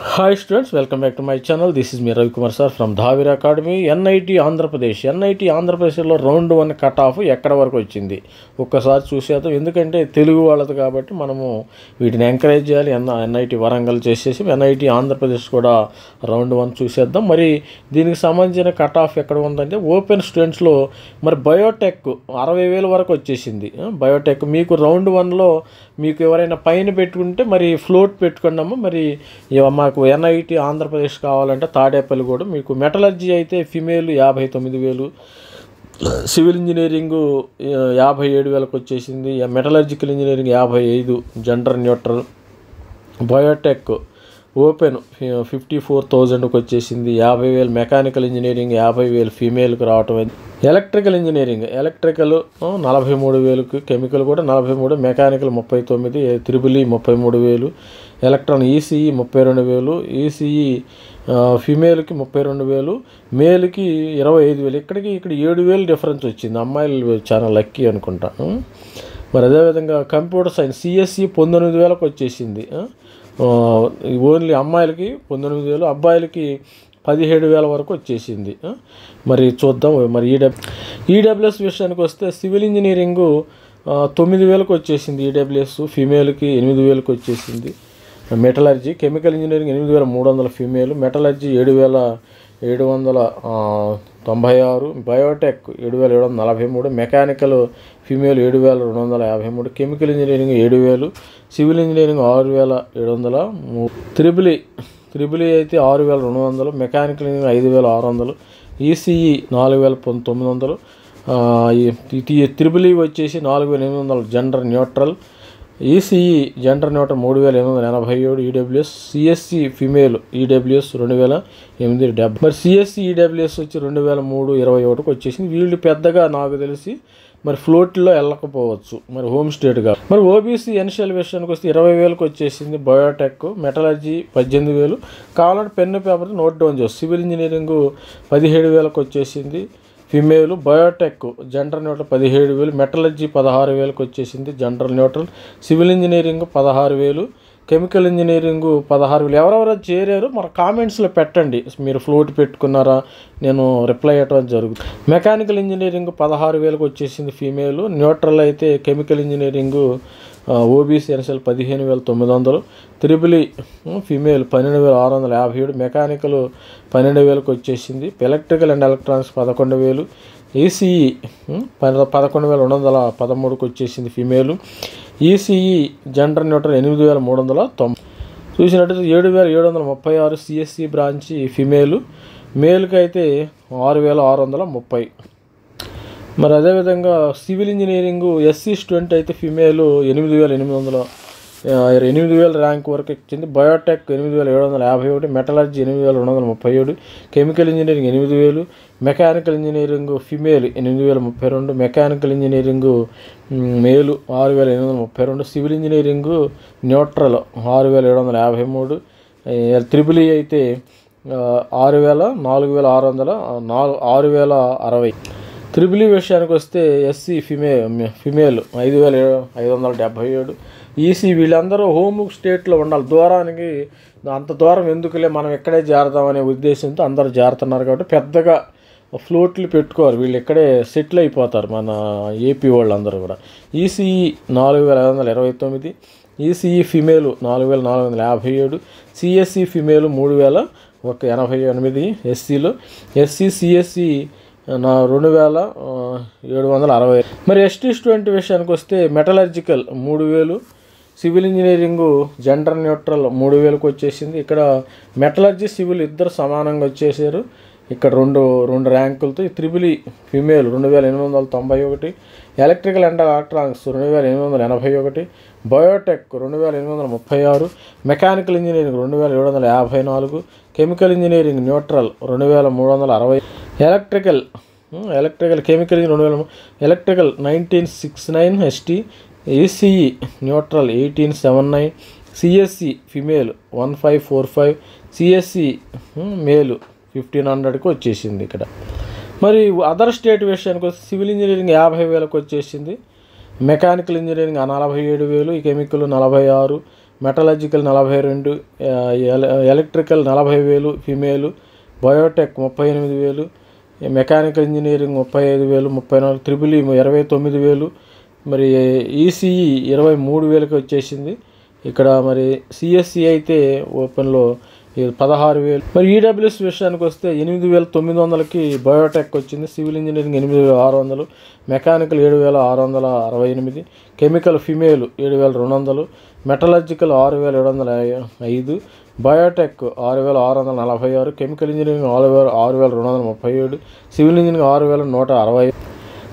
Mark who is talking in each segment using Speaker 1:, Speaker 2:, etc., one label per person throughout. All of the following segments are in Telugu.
Speaker 1: Hi students, welcome back to my channel. This is me Ravi Kumar sir from Dhavira Academy. NIT Andhra Pradesh ఆంధ్రప్రదేశ్లో రౌండ్ 1 కట్ ఆఫ్ ఎక్కడ వరకు వచ్చింది ఒక్కసారి చూసేద్దాం. ఎందుకంటే తెలుగు వాళ్ళది కాబట్టి మనము వీటిని ఎంకరేజ్ చేయాలి. NIT వరంగల్ చేసేసి NIT ఆంధ్రప్రదేశ్ కూడా రౌండ్ 1 చూసేద్దాం. మరి దీనికి సంబంధించిన కట్ ఆఫ్ ఎక్కడ ఉందంటే ఓపెన్ స్టూడెంట్స్లో మరి బయోటెక్ 60,000 వరకు వచ్చేసింది. బయోటెక్ మీకు రౌండ్ 1లో మీకు ఎవరైనా పైన పెట్టుకుంటే మరి ఫ్లోట్ పెట్టుకున్నాము. మరి మాకు NIT ఆంధ్రప్రదేశ్ కావాలంటే తాడేపల్లి కూడా మీకు మెటలర్జీ అయితే ఫిమేల్ 59,000, సివిల్ ఇంజనీరింగు 57,000కి వచ్చేసింది, metallurgical engineering 55, gender neutral, biotech open 54,000కి వచ్చేసింది, 50,000, మెకానికల్ ఇంజనీరింగ్ 50,000 ఫీమేల్కి రావటం. ఎలక్ట్రికల్ ఇంజనీరింగ్ 43,000కి, కెమికల్ కూడా 43, mechanical 39, triple 33,000, electron ECE 32,000, ECE ఫీమేల్కి 32,000, మేల్కి 25,000. ఇక్కడ 7,000 డిఫరెన్స్ వచ్చింది. అమ్మాయిలు చాలా లక్కీ అనుకుంటా. మరి అదేవిధంగా కంప్యూటర్ సైన్స్ CSE 19,000కి వచ్చేసింది. ఓన్లీ అమ్మాయిలకి 19,000, అబ్బాయిలకి 17,000 వరకు వచ్చేసింది. మరి చూద్దాం. మరి ఈడబ్ల్యూఎస్ విషయానికి వస్తే సివిల్ ఇంజనీరింగు 9,000కి వచ్చేసింది, ఈడబ్ల్యూఎస్ ఫీమేల్కి 8,000కి వచ్చేసింది. Metallurgy chemical engineering 8,300 female, metallurgy 7,796, Biotech 7,743, mechanical female 7,253, chemical engineering 7,000, civil engineering 6,703, triple అయితే 6,200, మెకానికల్ ఇంజనీరింగ్ 5,600, ECE 4,900, త్రిబుల్ వచ్చేసి 4,800, gender neutral, ECE gender neutral 3,887, EWS CSE female EWS 2,870. మరి CSE ఈడబ్ల్యూఎస్ వచ్చి 2,321కి వచ్చేసింది. వీళ్ళు పెద్దగా నాకు తెలిసి మరి ఫ్లోట్లో వెళ్ళకపోవచ్చు, మరి హోమ్ స్టేట్గా. మరి OBC ఎన్షియల్ విషయానికి వస్తే 20,000కి వచ్చేసింది. Biotech, metallurgy 18,000. కావాలంటే పెన్ను పేపర్ నోట్ డౌన్ చేసి సివిల్ ఇంజనీరింగు 17,000కి వచ్చేసింది female, biotech gender neutral 17,000, metallurgy 16,000కి వచ్చేసింది gender neutral, civil engineering 16,000, chemical engineering 16,000. ఎవరెవరు చేరారు మరి కామెంట్స్లో పెట్టండి. మీరు ఫ్లోట్ పెట్టుకున్నారా, నేను రిప్లై ఇవ్వడం జరుగుతుంది. మెకానికల్ ఇంజనీరింగ్ 16,000కి వచ్చేసింది ఫీమేల్, న్యూట్రల్ అయితే కెమికల్ ఇంజనీరింగు OBC ఎన్షియల్ 15,900, త్రిబుల్ ఫీమేల్ 12,657, మెకానికల్ 12,000కి వచ్చేసింది, ఎలక్ట్రికల్ అండ్ ఎలక్ట్రానిక్స్ 11,000, ECE 11,213కి వచ్చేసింది ఫీమేల్, ECE జెండర్ న్యూట్రల్ 8,390. చూసినట్టయితే 7,736 CSE బ్రాంచి ఫీమేల్, మేల్కి అయితే 6,630. మరి అదేవిధంగా సివిల్ ఇంజనీరింగు SC స్టూడెంట్ అయితే ఫీమేల్ 8,000 ర్యాంక్ వరకు ఇచ్చింది. Biotech 8,751, metallurgy 8,237, chemical engineering 8,000, mechanical engineering female 8,032, mechanical engineering మేలు 6,832, సివిల్ ఇంజనీరింగు న్యూట్రల్ 6,753, త్రిబుల్ అయితే 6,60. త్రిబుల్ విషయానికి వస్తే SC ఫిమేల్ 5,577, ECE వీళ్ళందరూ హోమ్ స్టేట్లో ఉండాలి. దూరానికి అంత దూరం ఎందుకులే, మనం ఎక్కడే చేరదామనే ఉద్దేశంతో అందరూ చేరుతున్నారు కాబట్టి పెద్దగా ఫ్లోట్లు పెట్టుకోరు. వీళ్ళు ఇక్కడే సెటిల్ అయిపోతారు, మన AP వాళ్ళందరూ కూడా. ECE 4,529, ECE female 4,457, CSE female 3,188 SCలో, SC CSE 2,760. మరి ST స్టూడెంట్ విషయానికి వస్తే metallurgical 3,000, civil engineering gender neutral 3,000కి వచ్చేసింది. ఇక్కడ మెటలర్జీ సివిల్ ఇద్దరు సమానంగా వచ్చేసారు. ఇక్కడ రెండు ర్యాంకులతో. Triple female 2,891, electrical and electronics 2,881, biotech 2,836, mechanical engineering 2,754, chemical engineering neutral 2,360, electrical chemical 2,000, electrical 1969 ST, ECE neutral 1879, CSE female 1545, CSE మేలు 1,500కి వచ్చేసింది ఇక్కడ. మరి అదర్ స్టేట్ విషయానికి వస్తే సివిల్ ఇంజనీరింగ్ 50,000కి వచ్చేసింది, mechanical engineering 47,000, chemical 46, metallurgical 42, electrical 40,000 female, Biotech 38,000, mechanical engineering 35,000, 34, triple E 29,000, మరి ఈసీఈ 23,000కి వచ్చేసింది. ఇక్కడ మరి సిఎస్సి అయితే ఓపెన్లో 16,000. మరి ఈడబ్ల్యూఎస్ విషయానికి వస్తే 8,900కి బయోటెక్ వచ్చింది, civil engineering 8,600, mechanical 7,668, chemical female 7,200, metallurgical 6,705, biotech 6,646, chemical engineering 6,237, civil engineering 6,160,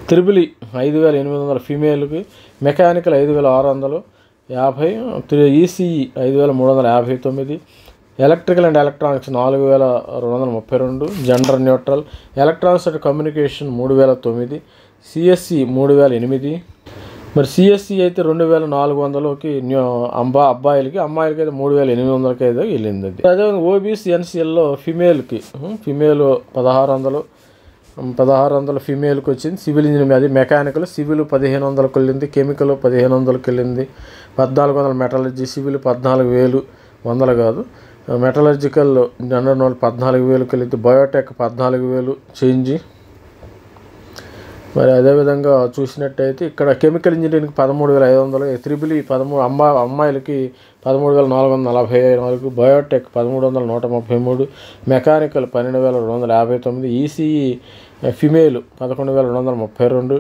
Speaker 1: triple E 5,800 ఫీమేల్కి, mechanical 5,650, ECE 5,359, electrical and electronics 4,232, gender neutral, electronics and communication 3,009, CSE 3,008. మరి సిఎస్సి అయితే 2,400కి అబ్బాయిలకి, అమ్మాయిలకి అయితే 3,800కి అయితే వెళ్ళింది. అదేవిధంగా ఓబీసీ ఎన్సీఎల్లో ఫిమేల్ 1,600 ఫిమేల్కి వచ్చింది. సివిల్ ఇంజనీరింగ్ అది మెకానికల్, సివిల్ 1,500కి వెళ్ళింది, కెమికల్ 1,500కి వెళ్ళింది, 1,400 మెటలర్జీ, సివిల్ 14,100 కాదు, మెటలర్జికల్ జనరల్ నోట్ 14,000కి వెళ్ళింది, బయోటెక్ 14,000 చేంజ్. మరి అదేవిధంగా చూసినట్టయితే ఇక్కడ కెమికల్ ఇంజనీరింగ్ 13,500, ట్రిపుల్ ఈ అమ్మాయిలకి 13,444, biotech 13,133, mechanical 12,259, ECE female 11,232,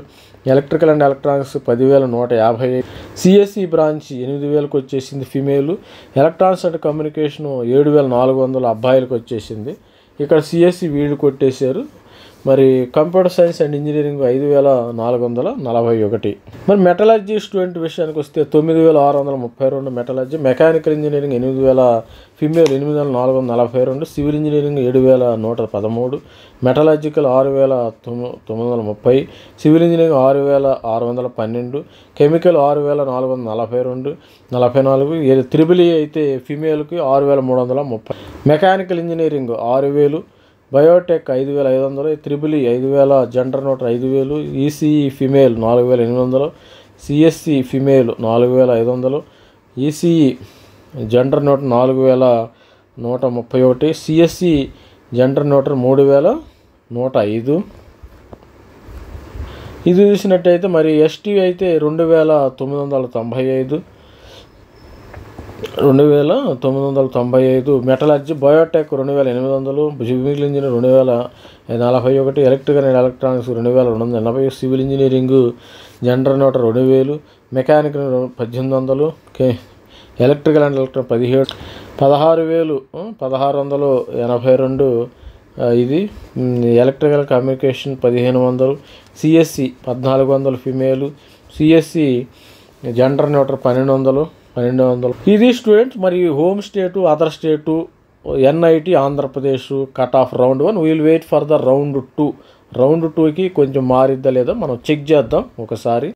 Speaker 1: electrical and electronics 10,150, CSE branch 8,000కి వచ్చేసింది ఫిమేలు, ఎలక్ట్రానిక్స్ అండ్ కమ్యూనికేషన్ 7,400 అబ్బాయిలకు వచ్చేసింది. ఇక్కడ సిఎస్సి వీళ్ళు కొట్టేశారు. మరి కంప్యూటర్ సైన్స్ అండ్ ఇంజనీరింగ్ 5,441. మరి మెటలర్జీ స్టూడెంట్ విషయానికి వస్తే 9,632 metallurgy, mechanical engineering 8,000 female 8,442, civil engineering 7,113, metallurgical 6,930, civil engineering 6,612, chemical 6,444, triple E అయితే ఫిమేల్కి 6,330, mechanical engineering 6,000, biotech 5,500, triple E 5,000, gender note 5,000, ECE female 4,800, CSC female 4,500, ECE gender note 4,131, CSC gender note 3,105. ఇది చూసినట్టయితే మరి ఎస్టీ అయితే 2,995, 2,995, metallurgy, biotech 2,800, civil engineering 2,041, electrical and electronics 2,280, civil engineering general note 2,000, mechanical 1,800, electrical and electronic 16,682, ఇది electrical communication 1,500, CSC 1,400 female, CSC gender note 1,200. ఇది స్టూడెంట్స్ మరి home state, other state, NIT Andhra Pradesh cut off round 1. We'll wait for the round 2. Round 2కి కొంచెం మారిద్దా లేదా మనం చెక్ చేద్దాం ఒకసారి.